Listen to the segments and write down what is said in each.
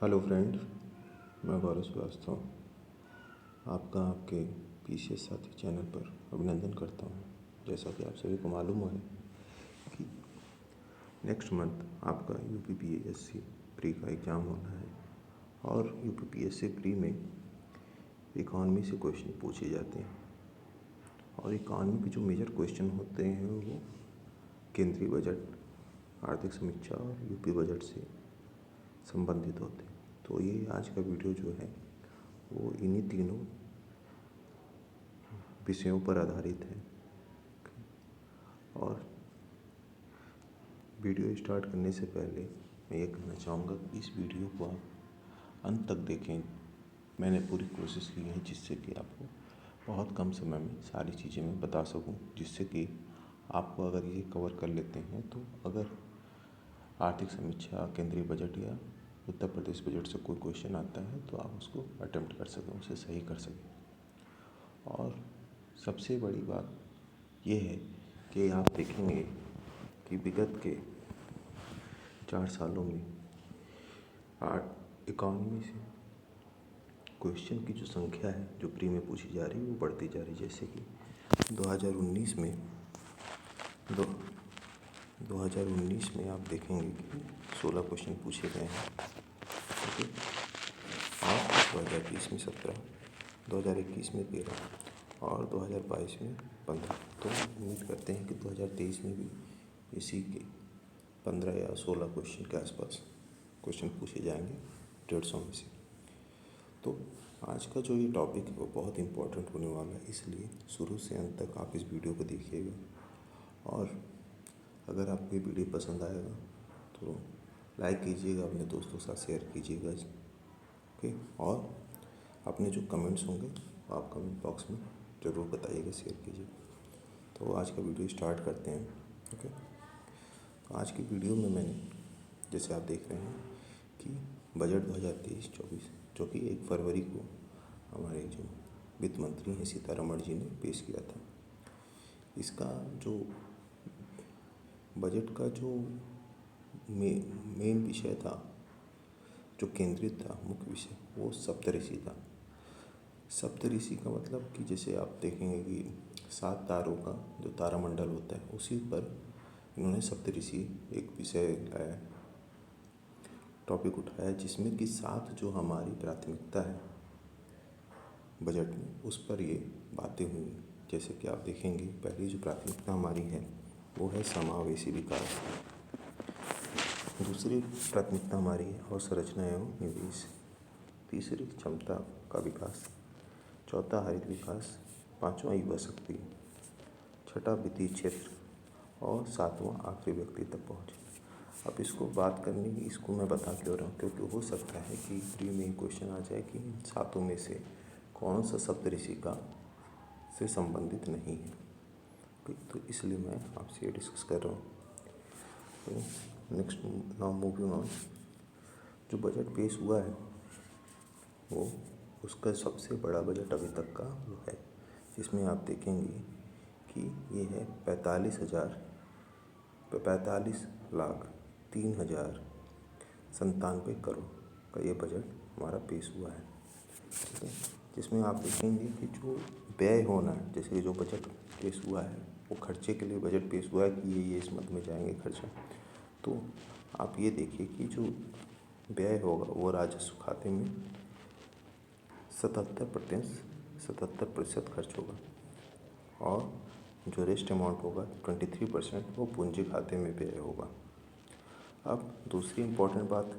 Hello friends, मैं गौरव श्रीवास्तव आपका आपके पीसीएस साथी चैनल पर अभिनंदन करता हूं। जैसा कि आप सभी को मालूम है कि नेक्स्ट मंथ आपका यूपीपीएससी प्री का एग्ज़ाम होना है और यूपीपीएससी प्री में इकॉनमी से क्वेश्चन पूछे जाते हैं और इकॉनमी के जो मेजर क्वेश्चन होते हैं वो केंद्रीय बजट, आर्थिक समीक्षा और यूपी बजट से संबंधित होते हैं। तो ये आज का वीडियो जो है वो इन्हीं तीनों विषयों पर आधारित है। और वीडियो स्टार्ट करने से पहले मैं ये कहना चाहूँगा कि इस वीडियो को आप अंत तक देखें। मैंने पूरी कोशिश की है जिससे कि आपको बहुत कम समय में सारी चीज़ें मैं बता सकूं, जिससे कि आपको अगर ये कवर कर लेते हैं तो अगर आर्थिक समीक्षा, केंद्रीय बजट या उत्तर प्रदेश बजट से कोई क्वेश्चन आता है तो आप उसको अटेम्प्ट कर सकें, उसे सही कर सकें। और सबसे बड़ी बात यह है कि आप देखेंगे कि विगत के 4 सालों में इकॉनमी से क्वेश्चन की जो संख्या है जो प्री में पूछी जा रही है वो बढ़ती जा रही है। जैसे कि 2019 में आप देखेंगे कि 16 क्वेश्चन पूछे गए हैं, ठीक है। और 2020 में 17, 2021 में 13 और 2022 में 15। तो उम्मीद करते हैं कि 2023 में भी इसी के 15 या 16 क्वेश्चन के आसपास क्वेश्चन पूछे जाएंगे 150 में से। तो आज का जो ये टॉपिक है वो बहुत इम्पोर्टेंट होने वाला है, इसलिए शुरू से अंत तक आप इस वीडियो को देखिएगा। और अगर आपको ये वीडियो पसंद आएगा तो लाइक कीजिएगा, अपने दोस्तों के साथ शेयर कीजिएगा, ओके। और अपने जो कमेंट्स होंगे वो आप कमेंट बॉक्स में ज़रूर बताइएगा, शेयर कीजिएगा। तो आज का वीडियो स्टार्ट करते हैं, ओके। तो आज की वीडियो में मैंने, जैसे आप देख रहे हैं कि बजट 2023-24 जो कि 1 फरवरी को हमारे जो वित्त मंत्री हैं सीतारमण जी ने पेश किया था, इसका जो बजट का जो मेन विषय था, जो केंद्रित था मुख्य विषय, वो सप्तऋषि था। सप्तऋषि का मतलब कि जैसे आप देखेंगे कि 7 तारों का जो तारामंडल होता है उसी पर इन्होंने सप्तऋषि एक विषय लाया, टॉपिक उठाया, जिसमें कि 7 जो हमारी प्राथमिकता है बजट में उस पर ये बातें हुई। जैसे कि आप देखेंगे पहली जो प्राथमिकता हमारी है वो है समावेशी विकास, दूसरी प्राथमिकता हमारी है अवसंरचना एवं निवेश, तीसरी क्षमता का विकास, चौथा हरित विकास, पांचवा युवा शक्ति, छठा वित्तीय क्षेत्र और सातवां आखिरी व्यक्ति तक पहुँच। अब इसको बात करने की, इसको मैं बता क्यों रहा हूँ, क्योंकि हो सकता है कि प्री में क्वेश्चन आ जाए कि इन सातों में से कौन सा सप्तऋषि का से संबंधित नहीं है, तो इसलिए मैं आपसे ये डिस्कस कर रहा हूँ। तो नेक्स्ट, नाउ मूविंग ऑन, जो बजट पेश हुआ है वो उसका सबसे बड़ा बजट अभी तक का वो है, जिसमें आप देखेंगे कि ये है 45,03,97 करोड़ का ये बजट हमारा पेश हुआ है, ठीक है। जिसमें आप देखेंगे कि जो व्यय होना है, जैसे कि जो बजट पेश हुआ है वो खर्चे के लिए बजट पेश हुआ है कि ये इस मद में जाएंगे खर्चा। तो आप ये देखिए कि जो व्यय होगा वो राजस्व खाते में 77% खर्च होगा और जो रेस्ट अमाउंट होगा 23% वो पूंजी खाते में व्यय होगा। अब दूसरी इम्पोर्टेंट बात,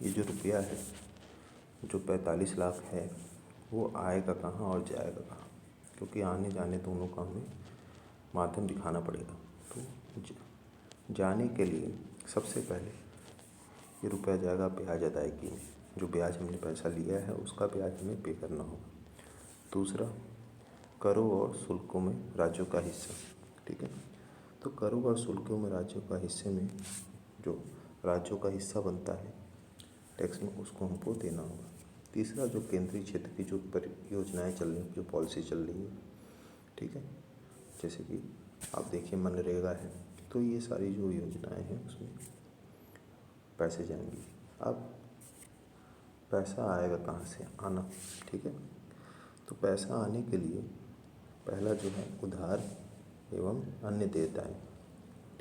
ये जो रुपया है जो 45 लाख है वो आएगा कहाँ और जाएगा कहाँ, क्योंकि आने जाने दोनों का हमें माध्यम दिखाना पड़ेगा। तो जाने के लिए सबसे पहले ये रुपया जाएगा ब्याज अदायगी में, जो ब्याज हमने पैसा लिया है उसका ब्याज हमें पे करना होगा। दूसरा, करों और शुल्कों में राज्यों का हिस्सा, ठीक है। तो करों और शुल्कों में राज्यों का हिस्से में जो राज्यों का हिस्सा बनता है टैक्स में, उसको हमको देना होगा। तीसरा, जो केंद्रीय क्षेत्र की जो परियोजनाएं चल रही हैं, जो पॉलिसी चल रही है, ठीक है, जैसे कि आप देखिए मनरेगा है, तो ये सारी जो योजनाएं हैं उसमें पैसे जाएंगे। अब पैसा आएगा कहाँ से, आना, ठीक है। तो पैसा आने के लिए पहला जो है उधार एवं अन्य देयताएं,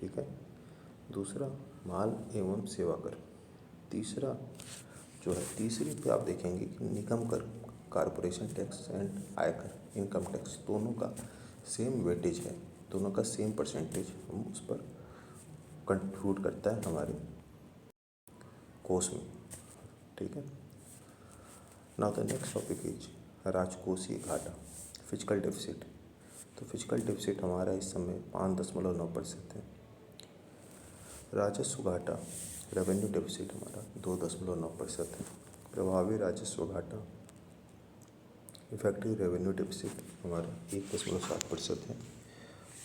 ठीक है। दूसरा माल एवं सेवा कर। तीसरा जो है, तीसरी पे आप देखेंगे कि निगम कर, कॉरपोरेशन टैक्स एंड आयकर, इनकम टैक्स, दोनों का सेम वेटेज है, दोनों का सेम परसेंटेज हम उस पर कंट्रीब्यूट करता है हमारे कोष में, ठीक है। Now the next topic is राजकोषीय घाटा, फिजिकल डेफिसिट। तो फिजिकल डेफिसिट हमारा इस समय 5.9% है। राजस्व घाटा, रेवेन्यू डेफिसिट हमारा 2.9% है। प्रभावी राजस्व घाटा, इफेक्टिव रेवेन्यू डेफिसिट हमारा 1.7% है।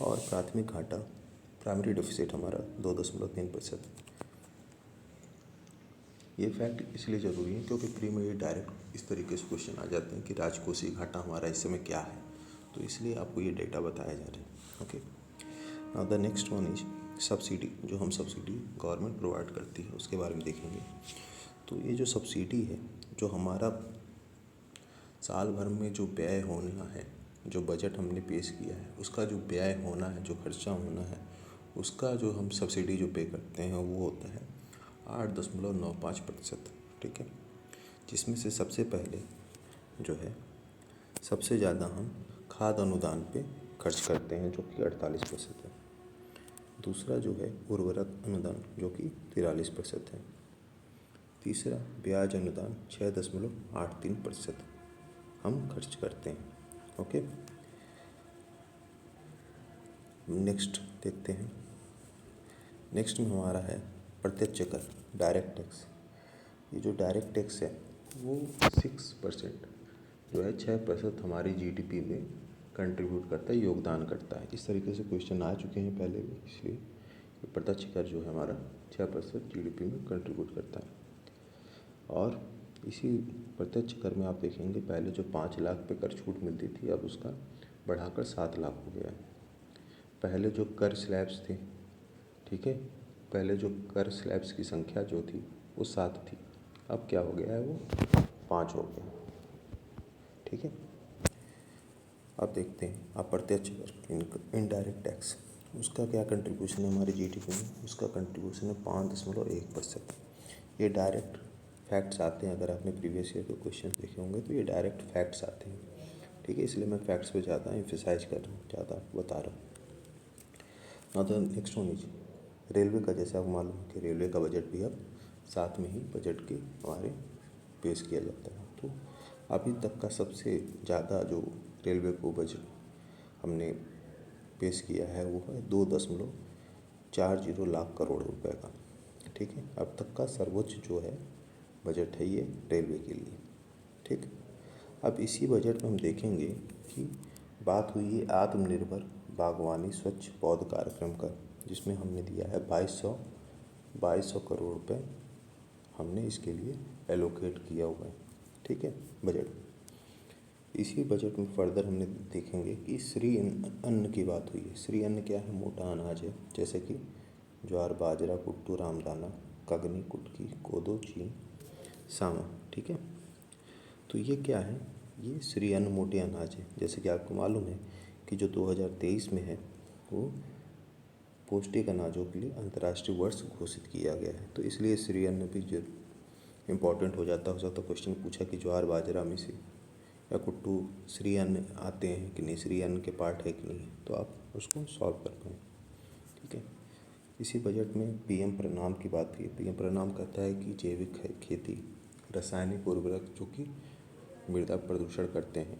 और प्राथमिक घाटा, प्राइमरी डेफिसिट हमारा 2.3% है। ये फैक्ट इसलिए ज़रूरी है क्योंकि प्री में ये डायरेक्ट इस तरीके से क्वेश्चन आ जाते हैं कि राजकोषीय घाटा हमारा इस समय क्या है, तो इसलिए आपको ये डेटा बताया जा रहा है। Okay, now the next one is subsidy. जो हम सब्सिडी गवर्नमेंट प्रोवाइड करती है उसके बारे में देखेंगे। तो ये जो सब्सिडी है, जो हमारा साल भर में जो व्यय होना है, जो बजट हमने पेश किया है उसका जो व्यय होना है, जो खर्चा होना है, उसका जो हम सब्सिडी जो पे करते हैं वो होता है 8.95%, ठीक है। जिसमें से सबसे पहले जो है, सबसे ज़्यादा हम खाद्य अनुदान पे खर्च करते हैं जो कि 48% है। दूसरा जो है उर्वरक अनुदान जो कि 43% है। तीसरा ब्याज अनुदान 6.83% हम खर्च करते हैं। ओके, नेक्स्ट देखते हैं। नेक्स्ट में हमारा है प्रत्यक्ष कर, डायरेक्ट टैक्स। ये जो डायरेक्ट टैक्स है वो 6% जो है, 6% हमारी जीडीपी में कंट्रीब्यूट करता है, योगदान करता है। इस तरीके से क्वेश्चन आ चुके हैं पहले भी, इसलिए ये प्रत्यक्ष कर जो है हमारा 6% जीडीपी में कंट्रीब्यूट करता है। और इसी प्रत्यक्ष कर में आप देखेंगे पहले जो 5 लाख पे कर छूट मिलती थी, अब उसका बढ़ाकर 7 लाख हो गया है। पहले जो कर स्लैब्स थे, ठीक है, पहले जो कर स्लैब्स की संख्या जो थी वो 7 थी, अब क्या हो गया है, वो 5 हो गया, ठीक है। अब देखते हैं अप्रत्यक्ष कर, इनडायरेक्ट टैक्स, उसका क्या कंट्रीब्यूशन है हमारे जीडीपी में। उसका कंट्रीब्यूशन है 5.1%। ये डायरेक्ट फैक्ट्स आते हैं, अगर आपने प्रीवियस ईयर के क्वेश्चन देखे होंगे तो ये डायरेक्ट फैक्ट्स आते हैं, ठीक है। इसलिए मैं फैक्ट्स पे ज़्यादा एम्फेसाइज कर रहा हूँ, ज़्यादा बता रहा हूँ। Now the next one is railway का। जैसे आपको मालूम है कि रेलवे का बजट भी अब साथ में ही बजट के हमारे पेश किया जाता है। तो अभी तक का सबसे ज़्यादा जो रेलवे को बजट हमने पेश किया है वो है 2.40 लाख करोड़ रुपए का, ठीक है। अब तक का सर्वोच्च जो है बजट है ये रेलवे के लिए, ठीक। अब इसी बजट में हम देखेंगे कि बात हुई है आत्मनिर्भर बागवानी स्वच्छ पौध कार्यक्रम का, जिसमें हमने दिया है 2200 करोड़ रुपए हमने इसके लिए एलोकेट किया हुआ है, ठीक है, बजट। इसी बजट में फर्दर हमने देखेंगे कि श्री अन्न की बात हुई है। श्री अन्न क्या है, मोटा अनाज है, जैसे कि ज्वार, बाजरा, कुट्टू, रामदाना, कगनी, कुटकी, कोदो, चीन, सामा, ठीक है। तो ये क्या है, ये श्री अन्न मोटे अनाज है। जैसे कि आपको मालूम है कि जो 2023 में है वो पौष्टिक अनाजों के लिए अंतर्राष्ट्रीय वर्ष घोषित किया गया है, तो इसलिए श्री अन्न भी जो इम्पोर्टेंट हो सकता है क्वेश्चन पूछा कि ज्वार, बाजरा में से या कुट्टू श्री अन्न आते हैं कि नहीं, श्री अन्न के पार्ट है कि नहीं, तो आप उसको सॉल्व कर पाएँ, ठीक है। इसी बजट में पीएम प्रणाम की बात की। पीएम प्रणाम कहता है कि जैविक खेती, रासायनिक उर्वरक जो कि मृदा प्रदूषण करते हैं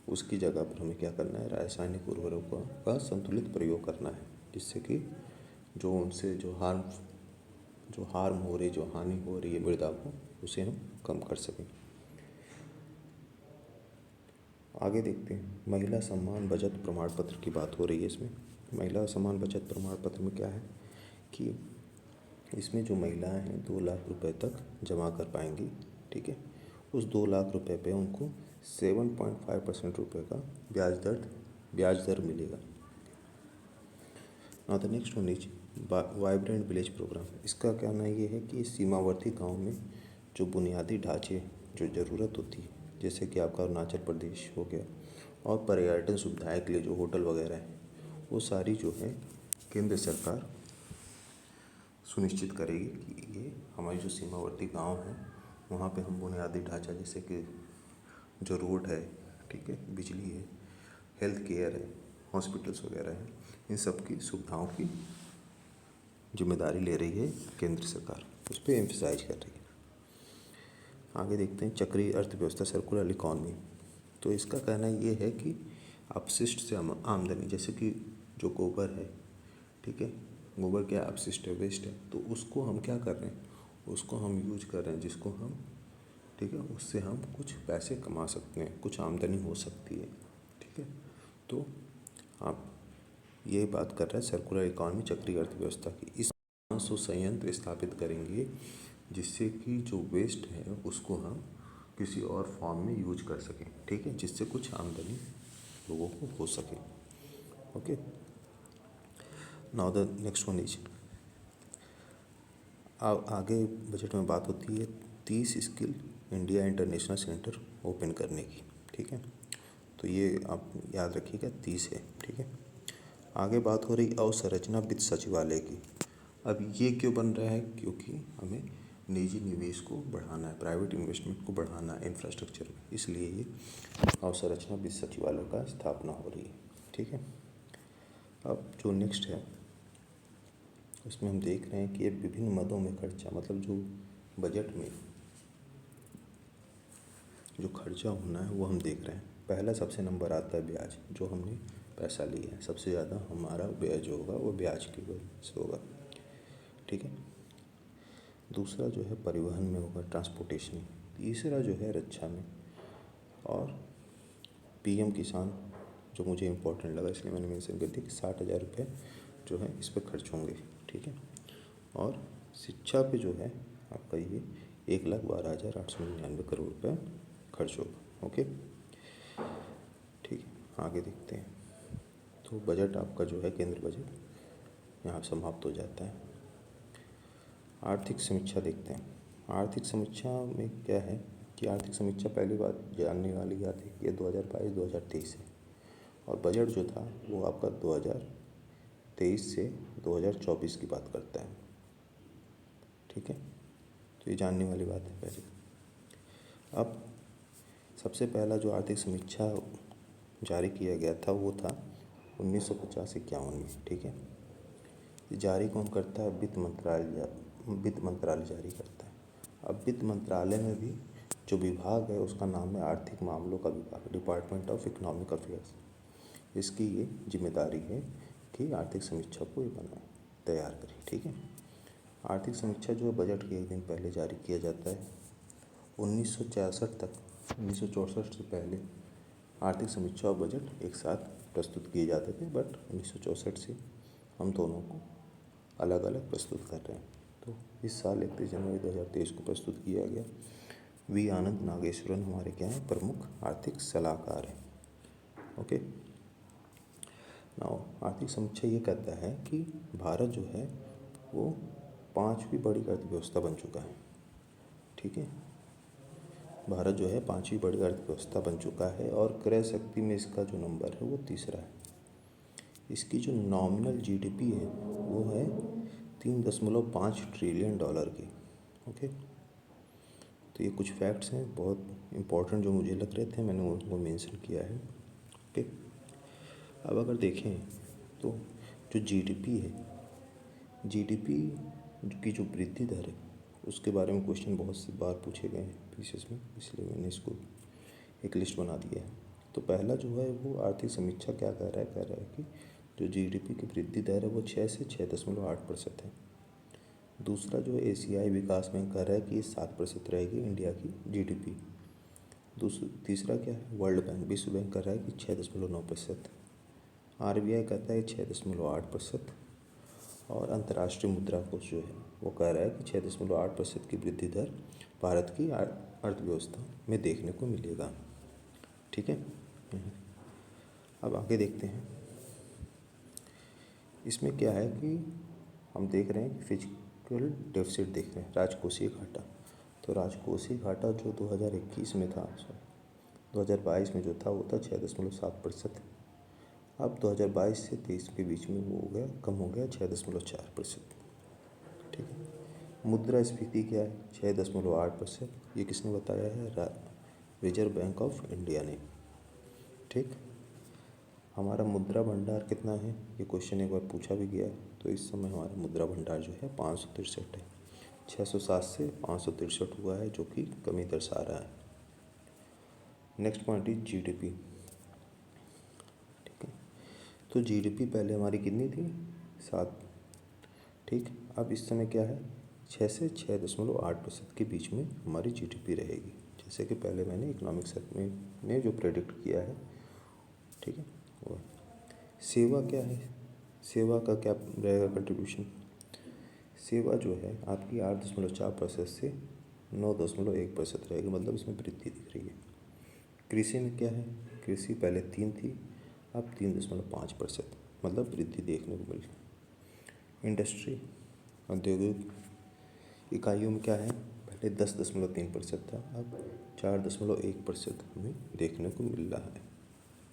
उसकी जगह पर हमें क्या करना है, रासायनिक उर्वरकों का संतुलित प्रयोग करना है, जिससे कि जो उनसे जो हार्म हो रही, जो हानि हो रही है मृदा को, उसे हम कम कर सकें। आगे देखते हैं महिला सम्मान बचत प्रमाण पत्र की बात हो रही है इसमें। महिला सम्मान बचत प्रमाण पत्र में क्या है कि इसमें जो महिलाएं हैं 2 लाख रुपए तक जमा कर पाएंगी, ठीक है। उस 2 लाख रुपए पे उनको 7.5% रुपये का ब्याज दर मिलेगा। Now the next one is vibrant village programme. इसका कहना ये है कि सीमावर्ती गांव में जो बुनियादी ढांचे जो ज़रूरत होती है, जैसे कि आपका अरुणाचल प्रदेश हो गया, और पर्यटन सुविधाएं के लिए जो होटल वगैरह हैं, वो सारी जो है केंद्र सरकार सुनिश्चित करेगी कि ये हमारी जो सीमावर्ती गांव हैं वहाँ पे हम बुनियादी ढांचा जैसे कि जो रोड है, ठीक है, बिजली है, हेल्थ केयर है, हॉस्पिटल्स वगैरह हैं, इन सब की सुविधाओं की जिम्मेदारी ले रही है केंद्र सरकार, उस पर एम्फसाइज कर रही है। आगे देखते हैं चक्रीय अर्थव्यवस्था, सर्कुलर इकॉनमी। तो इसका कहना ये है कि अपशिष्ट से आमदनी, जैसे कि जो गोबर है, ठीक है, गोबर क्या अपशिष्ट है, वेस्ट है, तो उसको हम क्या कर रहे हैं, उसको हम यूज कर रहे हैं, जिसको हम, ठीक है, उससे हम कुछ पैसे कमा सकते हैं, कुछ आमदनी हो सकती है, ठीक है। तो आप ये बात कर रहे हैं सर्कुलर इकॉनमी, चक्रीय अर्थव्यवस्था की। इस 500 संयंत्र स्थापित करेंगे जिससे कि जो वेस्ट है उसको हम किसी और फॉर्म में यूज कर सकें, ठीक है, जिससे कुछ आमदनी लोगों को हो सके। Okay, now the next one is, आगे बजट में बात होती है 30 skill India international centre open करने की, ठीक है। तो ये आप याद रखिएगा 30 है, ठीक है। आगे बात हो रही अवसंरचना वित्त सचिवालय की। अब ये क्यों बन रहा है, क्योंकि हमें निजी निवेश को बढ़ाना है, प्राइवेट इन्वेस्टमेंट को बढ़ाना है इंफ्रास्ट्रक्चर में, इसलिए ये अवसंरचना वित्त सचिवालय का स्थापना हो रही है, ठीक है। अब जो नेक्स्ट है उसमें हम देख रहे हैं कि ये विभिन्न मदों में खर्चा, मतलब जो बजट में जो खर्चा होना है वो हम देख रहे हैं। पहला सबसे नंबर आता है ब्याज, जो हमने पैसा लिया है, सबसे ज़्यादा हमारा ब्याज होगा वो ब्याज की वजह से होगा, ठीक है। दूसरा जो है परिवहन में होगा, ट्रांसपोर्टेशन। तीसरा जो है रक्षा में, और पीएम किसान जो मुझे इम्पोर्टेंट लगा इसलिए मैंने मेंशन कर दिया कि 60,000 रुपये जो है इस पर खर्च होंगे, ठीक है। और शिक्षा पे जो है आपका ये 1,12,899 करोड़ रुपये खर्च होगा, ओके, ठीक है। आगे देखते हैं। तो बजट आपका जो है केंद्र बजट यहाँ समाप्त हो जाता है। आर्थिक समीक्षा देखते हैं। आर्थिक समीक्षा में क्या है कि आर्थिक समीक्षा पहली बात जानने वाली बात है कि ये 2022-2023 है, और बजट जो था वो आपका 2023 से 2024 की बात करता है, ठीक है। तो ये जानने वाली बात है पहले। अब सबसे पहला जो आर्थिक समीक्षा जारी किया गया था वो था 1950-51 में, ठीक है। जारी कौन करता है, वित्त मंत्रालय जारी करता है। अब वित्त मंत्रालय में भी जो विभाग है उसका नाम है आर्थिक मामलों का विभाग, डिपार्टमेंट ऑफ इकोनॉमिक अफेयर्स। इसकी ये जिम्मेदारी है कि आर्थिक समीक्षा को ये बनाए, तैयार करें, ठीक है। आर्थिक समीक्षा जो है बजट के एक दिन पहले जारी किया जाता है। 1964 से पहले आर्थिक समीक्षा और बजट एक साथ प्रस्तुत किए जाते थे, बट 1964 से हम दोनों को अलग अलग प्रस्तुत कर रहे हैं। तो इस साल 31 जनवरी 2023 को प्रस्तुत किया गया। वी आनंद नागेश्वरन हमारे क्या हैं, प्रमुख आर्थिक सलाहकार हैं, ओके। नाउ आर्थिक समीक्षा ये कहता है कि भारत जो है वो 5वीं बड़ी अर्थव्यवस्था बन चुका है, ठीक है। भारत जो है 5वीं बड़ी अर्थव्यवस्था बन चुका है, और क्रय शक्ति में इसका जो नंबर है वो तीसरा है। इसकी जो नॉमिनल जीडीपी है वो है 3.5 ट्रिलियन डॉलर की, ओके। तो ये कुछ फैक्ट्स हैं बहुत इम्पोर्टेंट जो मुझे लग रहे थे, मैंने उनको मेंशन किया है, ओके। अब अगर देखें तो जो जीडीपी है, जीडीपी की जो वृद्धि दर है उसके बारे में क्वेश्चन बहुत सी बार पूछे गए हैं पीसीएस में, इसलिए मैंने इसको एक लिस्ट बना दिया है। तो पहला जो है वो आर्थिक समीक्षा क्या कह रहा है कि जो जीडीपी की वृद्धि दर है वो 6 से 6.8% है। दूसरा जो है एशियाई विकास बैंक कह रहा है कि ये 7% रहेगी इंडिया की जीडीपी। तीसरा क्या है, वर्ल्ड बैंक, विश्व बैंक कर रहा है कि 6.9%। आरबीआई कहता है 6.8%, और अंतर्राष्ट्रीय मुद्रा कोष जो है वो कह रहा है कि 6.8% की वृद्धि दर भारत की अर्थव्यवस्था में देखने को मिलेगा, ठीक है। अब आगे देखते हैं। इसमें क्या है कि हम देख रहे हैं कि फिजिकल डेफिसिट देख रहे हैं, राजकोषीय घाटा। तो राजकोषीय घाटा जो 2021 में था, 2022 में जो था वो था 6.7%। अब 2022 से 23 के बीच में वो हो गया, कम हो गया 6.4%। ठीक है। मुद्रास्फीति क्या है? 6.8%। ये किसने बताया है? रिजर्व बैंक ऑफ इंडिया ने। ठीक। हमारा मुद्रा भंडार कितना है? ये क्वेश्चन एक बार पूछा भी गया है। तो इस समय हमारा मुद्रा भंडार जो है 563 है। 607 से 563 हुआ है, जो कि कमी दर्शा रहा है। Next point is GDP. ठीक है। तो जीडीपी पहले हमारी कितनी थी? 7। ठीक। अब इस समय क्या है? 6 से 6.8% के बीच में हमारी जीडीपी रहेगी, जैसे कि पहले मैंने इकोनॉमिक सर्वे में जो प्रेडिक्ट किया है। ठीक है। वो सेवा क्या है? सेवा का क्या रहेगा कंट्रीब्यूशन? सेवा जो है आपकी 8.4% से 9.1% रहेगी, मतलब इसमें वृद्धि दिख रही है। कृषि में क्या है? कृषि पहले 3 थी, अब 3.5%, मतलब वृद्धि देखने को मिल रही है। इंडस्ट्री, औद्योगिक इकाइयों में क्या है? पहले 10.3% था, अब 4.1% हमें देखने को मिल रहा है।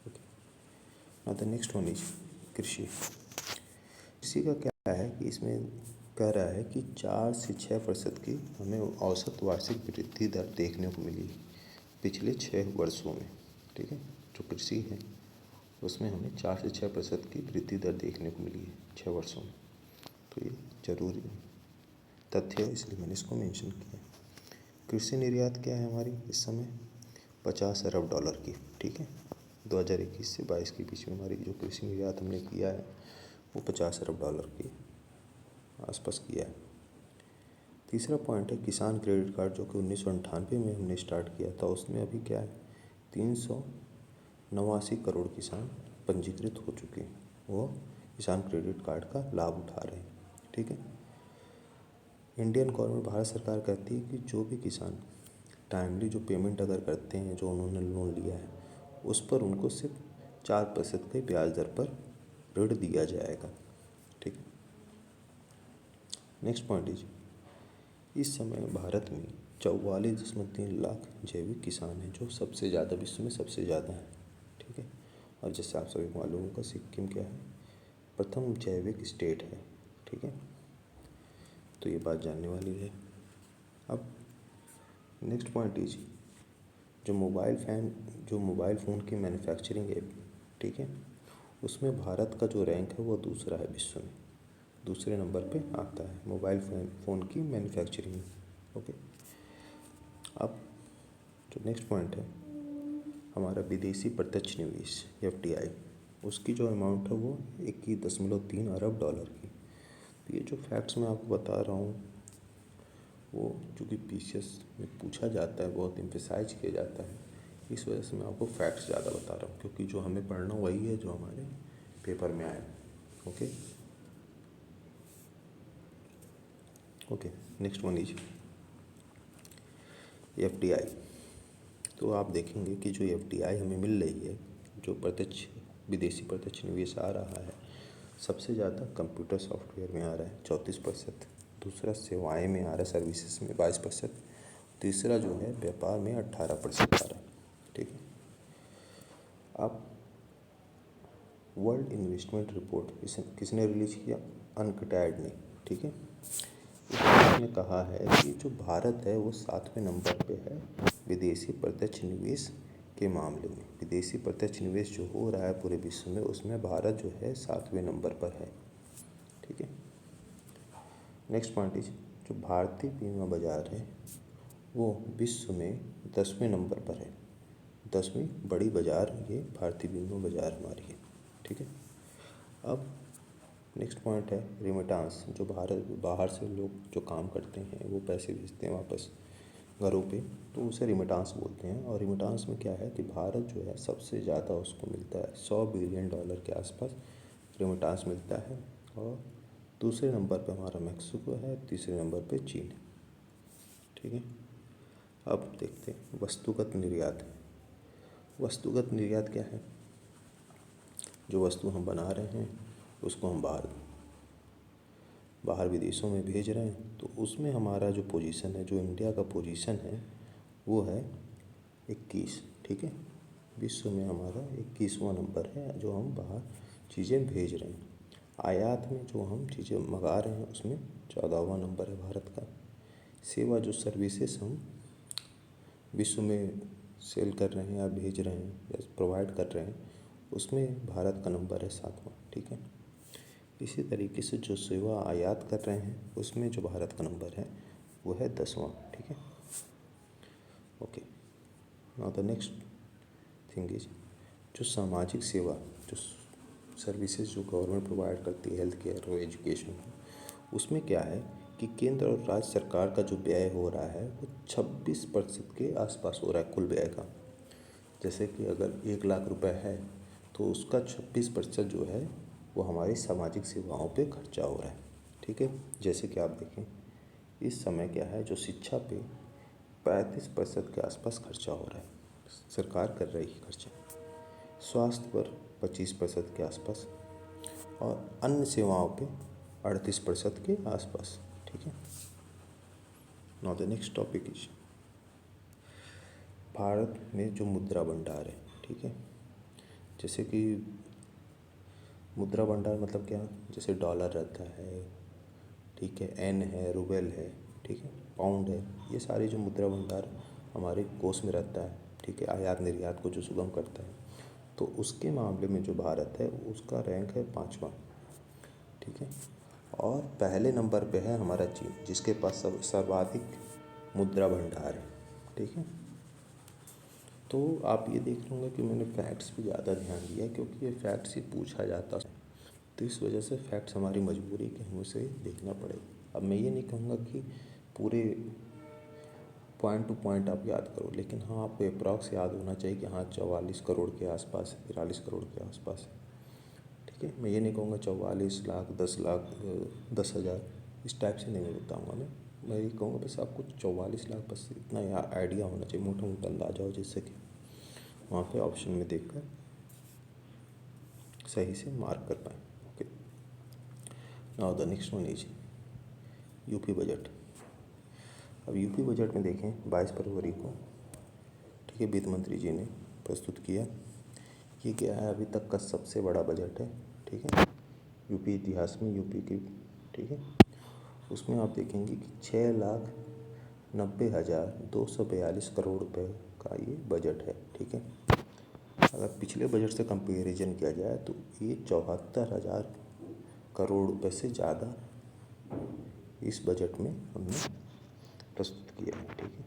Okay. Now the next one is कृषि। कृषि का क्या है कि इसमें कह रहा है कि 4 से 6% की हमें औसत वार्षिक वृद्धि दर देखने को मिली पिछले 6 वर्षों में। ठीक है। जो कृषि है उसमें हमें 4 से 6% की वृद्धि दर देखने को मिली है 6 वर्षों में। तो ये जरूरी तथ्य है, इसलिए मैंने इसको मेंशन किया। कृषि निर्यात क्या है हमारी इस समय? 50 अरब डॉलर की। ठीक है। 2021 से 22 के बीच में हमारी जो कृषि निर्यात हमने किया है वो 50 अरब डॉलर के आसपास किया है। तीसरा पॉइंट है किसान क्रेडिट कार्ड, जो कि 1998 में हमने स्टार्ट किया था। उसमें अभी क्या है? 389 करोड़ किसान पंजीकृत हो चुके हैं, वो किसान क्रेडिट कार्ड का लाभ उठा रहे हैं। ठीक है। इंडियन गवर्नमेंट, भारत सरकार कहती है कि जो भी किसान टाइमली जो पेमेंट अगर करते हैं, जो उन्होंने लोन लिया है, उस पर उनको सिर्फ 4% के ब्याज दर पर ऋण दिया जाएगा। ठीक है। नेक्स्ट पॉइंट इज इस समय भारत में 44.3 लाख जैविक किसान हैं, जो सबसे ज़्यादा विश्व में सबसे ज़्यादा हैं। ठीक है। और जैसे आप सभी को मालूम होगा, सिक्किम क्या है? प्रथम जैविक स्टेट है। ठीक है। तो ये बात जानने वाली है। अब नेक्स्ट पॉइंट इज जो मोबाइल फ़ोन की मैन्युफैक्चरिंग है, ठीक है, उसमें भारत का जो रैंक है वो दूसरा है विश्व में, दूसरे नंबर पे आता है मोबाइल फ़ोन की मैन्युफैक्चरिंग में। ओके। अब जो नेक्स्ट पॉइंट है हमारा विदेशी प्रत्यक्ष निवेश FDI, उसकी जो अमाउंट है वो 21.3 अरब डॉलर की। तो ये जो फैक्ट्स मैं आपको बता रहा हूँ वो चूँकि PCS में पूछा जाता है, बहुत एम्फेसाइज किया जाता है, इस वजह से मैं आपको फैक्ट्स ज़्यादा बता रहा हूँ, क्योंकि जो हमें पढ़ना वही है जो हमारे पेपर में आया। Okay. Okay. Next one is FDI। तो आप देखेंगे कि जो FDI हमें मिल रही है, जो प्रत्यक्ष विदेशी प्रत्यक्ष निवेश आ रहा है, सबसे ज़्यादा कंप्यूटर सॉफ्टवेयर में आ रहा है 34%, दूसरा सेवाएं में आ रहा है, सर्विसेज में 22%, तीसरा जो है व्यापार में 18% आ रहा है। ठीक है। अब वर्ल्ड इन्वेस्टमेंट रिपोर्ट इसे किसने रिलीज किया? अनकटैड ने। ठीक है। इसने कहा है कि जो भारत है वो 7वें नंबर पे है विदेशी प्रत्यक्ष निवेश के मामले में। विदेशी प्रत्यक्ष निवेश जो हो रहा है पूरे विश्व में, उसमें भारत जो है 7वें नंबर पर है। ठीक है। नेक्स्ट पॉइंट इज जो भारतीय बीमा बाजार है वो विश्व में 10वें नंबर पर है। 10वीं बड़ी बाजार ये भारतीय बीमा बाजार हमारी है। ठीक है। अब नेक्स्ट पॉइंट है रिमिटांस, जो बाहर से लोग जो काम करते हैं वो पैसे भेजते हैं वापस घरों पे, तो उसे रिमिटांस बोलते हैं। और रिमिटांस में क्या है कि भारत जो है सबसे ज़्यादा उसको मिलता है, 100 बिलियन डॉलर के आसपास रिमिटांस मिलता है। और दूसरे नंबर पे हमारा मैक्सिको है, तीसरे नंबर पे चीन है। ठीक है। अब देखते हैं वस्तुगत निर्यात। वस्तुगत निर्यात क्या है? जो वस्तु हम बना रहे हैं उसको हम बाहर बाहर विदेशों में भेज रहे हैं, तो उसमें हमारा जो पोजीशन है, जो इंडिया का पोजीशन है वो है 21। ठीक है, विश्व में हमारा 21वां नंबर है जो हम बाहर चीज़ें भेज रहे हैं। आयात में जो हम चीज़ें मंगा रहे हैं उसमें 14वां नंबर है भारत का। सेवा जो सर्विसेज हम विश्व में सेल कर रहे हैं या भेज रहे हैं या प्रोवाइड कर रहे हैं उसमें भारत का नंबर है 7वां। ठीक है, इसी तरीके से जो सेवा आयात कर रहे हैं उसमें जो भारत का नंबर है वो है 10वां। ठीक है, okay. Now the next thing is जो सामाजिक सेवा, जो सर्विसेज जो गवर्नमेंट प्रोवाइड करती है, हेल्थ केयर और एजुकेशन, उसमें क्या है कि केंद्र और राज्य सरकार का जो व्यय हो रहा है वो 26% के आसपास हो रहा है कुल व्यय का। जैसे कि अगर 1 लाख रुपए है तो उसका 26% जो है वो हमारी सामाजिक सेवाओं पे खर्चा हो रहा है। ठीक है, जैसे कि आप देखें इस समय क्या है, जो शिक्षा पे 35% के आसपास खर्चा हो रहा है, सरकार कर रही है खर्चा। स्वास्थ्य पर 25% के आसपास और अन्य सेवाओं पे 38% के आसपास। ठीक है, now the next topic is Bharat में जो मुद्रा भंडार है। ठीक है, जैसे कि मुद्रा भंडार मतलब क्या, जैसे डॉलर रहता है, ठीक है, एन है, रूबल है, ठीक है, पाउंड है, ये सारे जो मुद्रा भंडार हमारे कोष में रहता है। ठीक है, आयात निर्यात को जो सुगम करता है, तो उसके मामले में जो भारत है उसका रैंक है 5वां। ठीक है, और पहले नंबर पे है हमारा चीन, जिसके पास सर्वाधिक मुद्रा भंडार है। ठीक है, तो आप ये देख लूँगा कि मैंने फैक्ट्स पे ज़्यादा ध्यान दिया क्योंकि ये फैक्ट्स ही पूछा जाता है, तो इस वजह से फैक्ट्स हमारी मजबूरी के हमें से देखना पड़ेगा। अब मैं ये नहीं कहूँगा कि पूरे पॉइंट टू पॉइंट आप याद करो, लेकिन हाँ आपको अप्रॉक्स याद होना चाहिए कि हाँ 44 करोड़ के आसपास है, 43 करोड़ के आसपास है। ठीक है, मैं ये नहीं कहूँगा 44 लाख, 10 लाख, 10,000, इस टाइप से नहीं मैं बताऊँगा। मैं ये कहूँगा बस आपको 44 लाख बस इतना आइडिया होना चाहिए, मोटा मोटा अंदाजा हो, जिससे कि वहाँ पे ऑप्शन में देखकर सही से मार्क कर पाएँ। Okay, now the next one is UP budget. अब यूपी बजट में देखें 22 फरवरी को, ठीक है, वित्त मंत्री जी ने प्रस्तुत किया। ये क्या है, अभी तक का सबसे बड़ा बजट है। ठीक है, यूपी इतिहास में यूपी की। ठीक है, उसमें आप देखेंगे कि 6,90,242 करोड़ रुपए का ये बजट है। ठीक है, अगर पिछले बजट से कंपैरिजन किया जाए तो ये 74,000 करोड़ रुपए से ज़्यादा इस बजट में हमने प्रस्तुत किया है। ठीक है,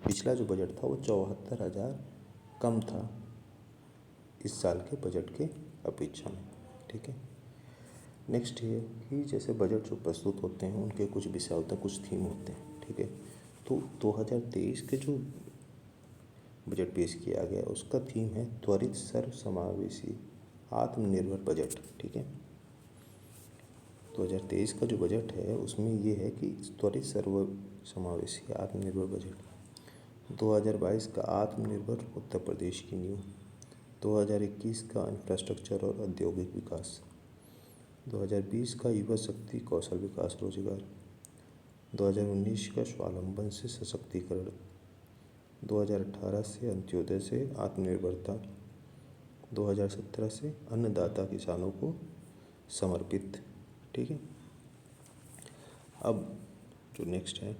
पिछला जो बजट था वो 74,000 कम था इस साल के बजट के अपेक्षा में। ठीक है, नेक्स्ट ये कि जैसे बजट जो प्रस्तुत होते हैं उनके कुछ विषय होते हैं, कुछ थीम होते हैं। ठीक है, तो 2023 के जो बजट पेश किया गया उसका थीम है त्वरित सर्वसमावेशी आत्मनिर्भर बजट। ठीक है, 2023 का जो बजट है उसमें ये है कि त्वरित सर्वसमावेशी आत्मनिर्भर बजट। 2022 का आत्मनिर्भर उत्तर प्रदेश की नींव, 2021 का इंफ्रास्ट्रक्चर और औद्योगिक विकास, 2020 का युवा शक्ति कौशल विकास रोजगार, 2019 का स्वावलंबन से सशक्तिकरण, 2018 से अंत्योदय से आत्मनिर्भरता, 2017 से अन्नदाता किसानों को समर्पित। ठीक है, अब जो नेक्स्ट है,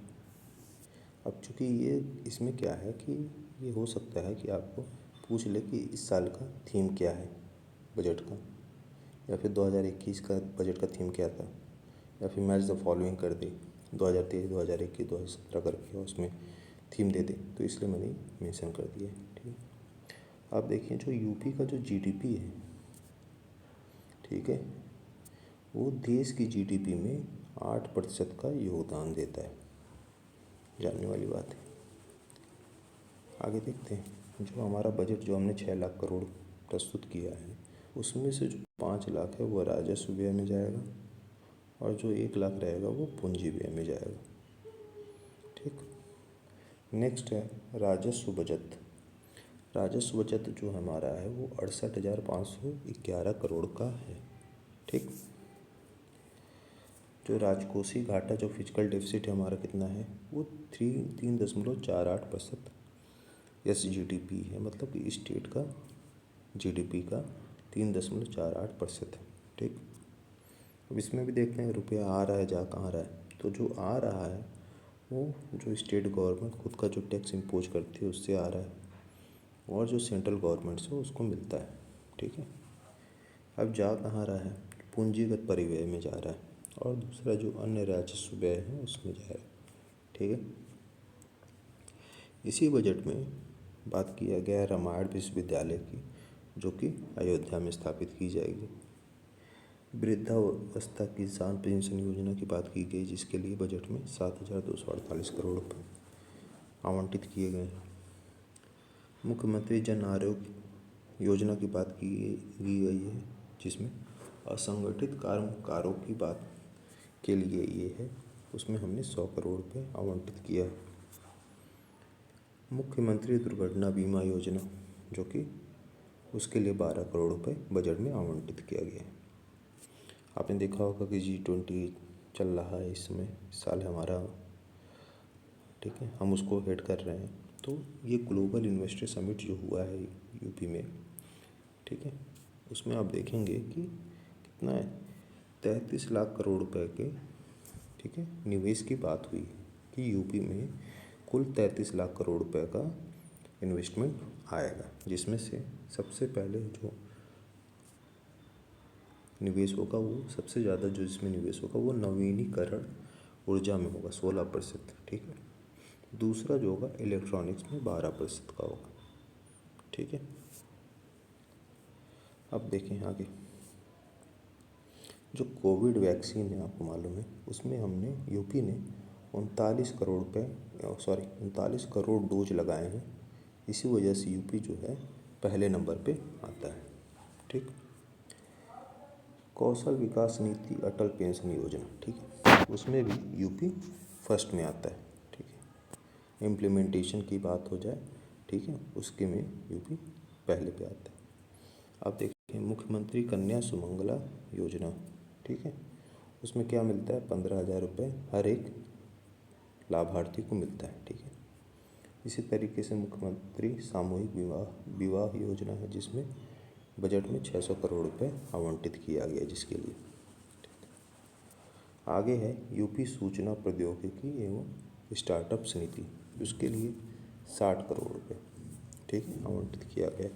अब चूँकि ये इसमें क्या है कि ये हो सकता है कि आपको पूछ ले कि इस साल का थीम क्या है बजट का, या फिर 2021 का बजट का थीम क्या था, या फिर मैच द फॉलोइंग कर दे 2023, 2021, 2017 करके उसमें थीम दे दे, तो इसलिए मैंने मेंशन कर दिया है। ठीक है, आप देखिए जो यूपी का जो जीडीपी है, ठीक है, वो देश की जीडीपी में 8% का योगदान देता है, जानने वाली बात है। आगे देखते हैं, जो हमारा बजट जो हमने 6 लाख करोड़ प्रस्तुत किया है उसमें से जो 5 लाख है वो राजस्व व्यय में जाएगा और जो 1 लाख रहेगा वो पूंजी व्यय में जाएगा। ठीक, नेक्स्ट है राजस्व बचत। राजस्व बचत जो हमारा है वो 68,511 करोड़ का है। ठीक, जो राजकोषीय घाटा जो फिजिकल डेफिसिट है हमारा कितना है, वो 3.48% SGDP है, मतलब कि स्टेट का GDP का 3.48% है। ठीक, अब इसमें भी देखते हैं रुपया आ रहा है जा कहाँ रहा है। तो जो आ रहा है वो जो स्टेट गवर्नमेंट खुद का जो टैक्स इम्पोज करती है उससे आ रहा है, और जो सेंट्रल गवर्नमेंट से उसको मिलता है। ठीक है, अब जा कहाँ रहा है, पूंजीगत परिव्यय में जा रहा है, और दूसरा जो अन्य राजस्व व्यय है उसमें जा रहा है। ठीक है, इसी बजट में बात किया गया है रामायण विश्वविद्यालय की, जो कि अयोध्या में स्थापित की जाएगी। वृद्धावस्था किसान पेंशन योजना की बात की गई, जिसके लिए बजट में 7,248 करोड़ रुपये आवंटित किए गए हैं। मुख्यमंत्री जन आरोग्य योजना की बात की गई है, जिसमें असंगठित कामगारों की बात के लिए ये है, उसमें हमने 100 करोड़ रुपये आवंटित किया है। मुख्यमंत्री दुर्घटना बीमा योजना, जो कि उसके लिए 12 करोड़ रुपये बजट में आवंटित किया गया है। आपने देखा होगा कि G20 चल रहा है इस समय, इस साल हमारा, ठीक है, हम उसको हेड कर रहे हैं। तो ये ग्लोबल इन्वेस्टर समिट जो हुआ है यूपी में, ठीक है, उसमें आप देखेंगे कि कितना है, 33 लाख करोड़ रुपए के, ठीक है, निवेश की बात हुई कि यूपी में कुल 33 लाख करोड़ रुपए का इन्वेस्टमेंट आएगा, जिसमें से सबसे पहले जो निवेश होगा वो सबसे ज़्यादा जो इसमें निवेश होगा वो नवीनीकरण ऊर्जा में होगा 16%। ठीक है, दूसरा जो होगा इलेक्ट्रॉनिक्स में 12% का होगा। ठीक है, अब देखें आगे, जो कोविड वैक्सीन है आपको मालूम है, उसमें हमने यूपी ने 39 करोड़ डोज लगाए हैं। इसी वजह से यूपी जो है पहले नंबर पे आता है। ठीक, कौशल विकास नीति अटल पेंशन योजना, ठीक है, उसमें भी यूपी फर्स्ट में आता है। ठीक है, इम्प्लीमेंटेशन की बात हो जाए, ठीक है, उसके में यूपी पहले पे आता है। अब देखिए मुख्यमंत्री कन्या सुमंगला योजना, ठीक है, उसमें क्या मिलता है, 15,000 रुपये हर एक लाभार्थी को मिलता है। ठीक है, इसी तरीके से मुख्यमंत्री सामूहिक विवाह योजना है, जिसमें बजट में 600 करोड़ रुपये आवंटित किया गया जिसके लिए। आगे है यूपी सूचना प्रौद्योगिकी एवं स्टार्टअप्स नीति, उसके लिए 60 करोड़ रुपये, ठीक है, आवंटित किया गया।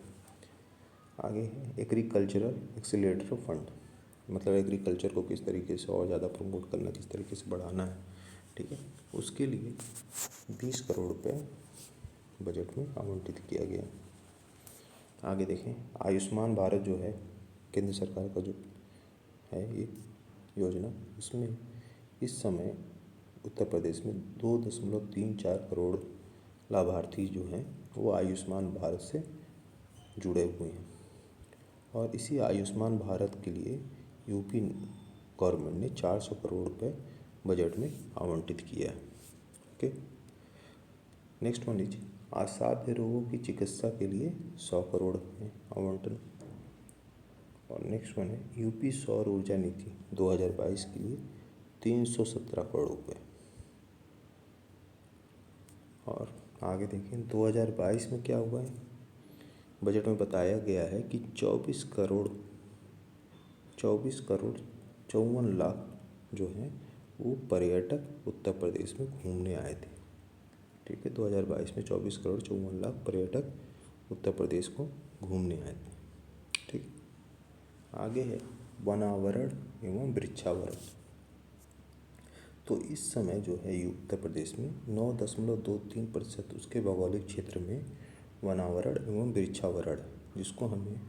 आगे है एग्रीकल्चरल एक्सीलरेटर फंड, मतलब एग्रीकल्चर को किस तरीके से और ज़्यादा प्रमोट करना, किस तरीके से बढ़ाना है। ठीक है, उसके लिए 20 करोड़ रुपये बजट में आवंटित किया गया। आगे देखें आयुष्मान भारत जो है केंद्र सरकार का जो है ये योजना, उसमें इस समय उत्तर प्रदेश में 2.34 करोड़ लाभार्थी जो हैं वो आयुष्मान भारत से जुड़े हुए हैं, और इसी आयुष्मान भारत के लिए यूपी गवर्नमेंट ने 400 करोड़ रुपये बजट में आवंटित किया है। ओके, नेक्स्ट वन इज असाध्य रोगों की चिकित्सा के लिए 100 करोड़ है आवंटन। और नेक्स्ट वन है यूपी सौर ऊर्जा नीति 2022 के लिए 317 करोड़ रुपये। और आगे देखें 2022 में क्या हुआ है, बजट में बताया गया है कि 24 करोड़ 54 लाख जो हैं वो पर्यटक उत्तर प्रदेश में घूमने आए थे। ठीक है, 2022 में 24 करोड़ 54 लाख पर्यटक उत्तर प्रदेश को घूमने आए थे। ठीक, आगे है वनावरण एवं वृक्षावरण। तो इस समय जो है उत्तर प्रदेश में 9.23% उसके भौगोलिक क्षेत्र में वनावरण एवं वृक्षावरण, जिसको हमें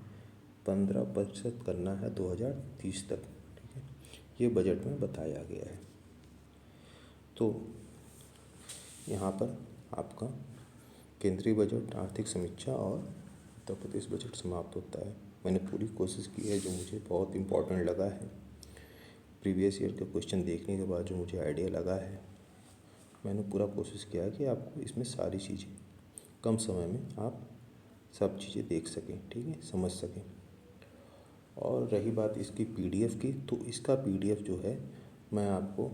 15% करना है 2030 तक। ठीक है, ये बजट में बताया गया है। तो यहाँ पर आपका केंद्रीय बजट, आर्थिक समीक्षा और उत्तर प्रदेश बजट समाप्त होता है। मैंने पूरी कोशिश की है, जो मुझे बहुत इम्पोर्टेंट लगा है प्रीवियस ईयर के क्वेश्चन देखने के बाद जो मुझे आइडिया लगा है, मैंने पूरा कोशिश किया है कि आपको इसमें सारी चीज़ें कम समय में आप सब चीज़ें देख सकें, ठीक है, समझ सकें। और रही बात इसकी PDF की, तो इसका PDF जो है मैं आपको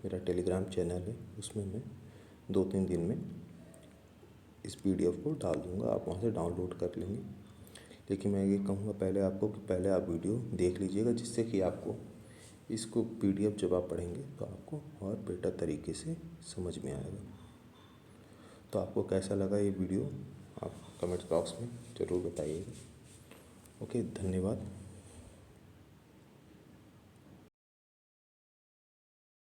मेरा टेलीग्राम चैनल है, उसमें मैं 2-3 दिन में इस PDF को डाल दूँगा, आप वहाँ से डाउनलोड कर लेंगे। लेकिन मैं ये कहूँगा पहले आपको कि पहले आप वीडियो देख लीजिएगा, जिससे कि आपको इसको PDF जब आप पढ़ेंगे तो आपको और बेटर तरीके से समझ में आएगा। तो आपको कैसा लगा ये वीडियो आप कमेंट बॉक्स में ज़रूर बताइएगा। ओके, धन्यवाद।